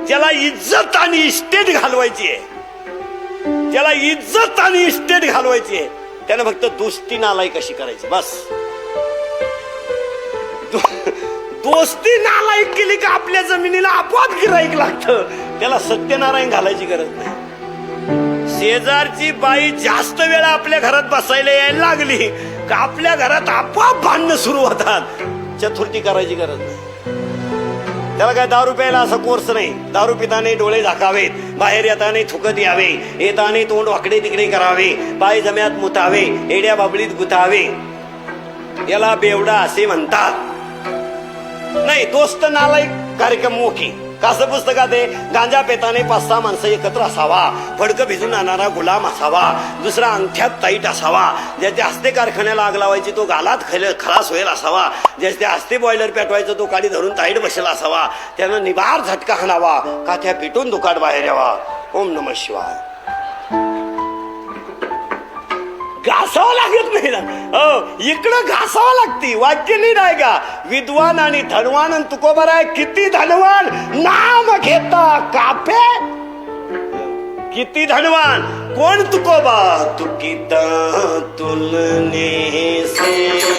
ज्याला इज्जत आणि इस्टेट घालवायची आहे, ज्याला इज्जत आणि इस्टेट घालवायची आहे, त्यानं फक्त दोस्ती नालाई कशी करायची बस. दोस्ती नालायक केली का आपल्या जमिनीला आपोआप गिराईक लागतं. त्याला सत्यनारायण घालायची गरज नाही. शेजारची बाई जास्त वेळा आपल्या घरात बसायला यायला लागली का आपल्या घरात आपोआप भांडणं सुरू होतात. चतुर्थी करायची गरज नाही. त्याला काय दारू प्यायला असा कोर्स नाही. दारू पिताने डोळे झाकावेत, बाहेर येताने थुकत यावे, येताने तोंड वाकडे तिकडे करावे, पाय जम्यात मुतावे, एड्या बाबळीत गुतावे. याला बेवडा असे म्हणतात. नाही, दोस्त नालायक कार्यक्रम मोठी. कसं पुस्तकात आहे, गांजा पेताने 5-6 माणसं एकत्र असावा, फडकं भिजून आणणारा गुलाम असावा, दुसरा अंगठ्यात ताईट असावा, ज्याच्या हस्ते कारखान्याला आग लावायची तो गालात खलास होईल असावा, ज्याच्या हस्ते बॉयलर पेटवायचं तो काडी धरून ताईट बसला असावा, त्यानं निबार झटका हाणावा, काथ्या पिटून दुकाट बाहेर यावा. ओम नमः शिवाय. घासावं लागत नाही ना. इकडं घासावं लागती. वाक्य नीट आहे का? विद्वान आणि धनवान तुकोबर आहे. किती धनवान नाम घेता काफे, किती धनवान कोण तुकोबा तुकिता तुलने से.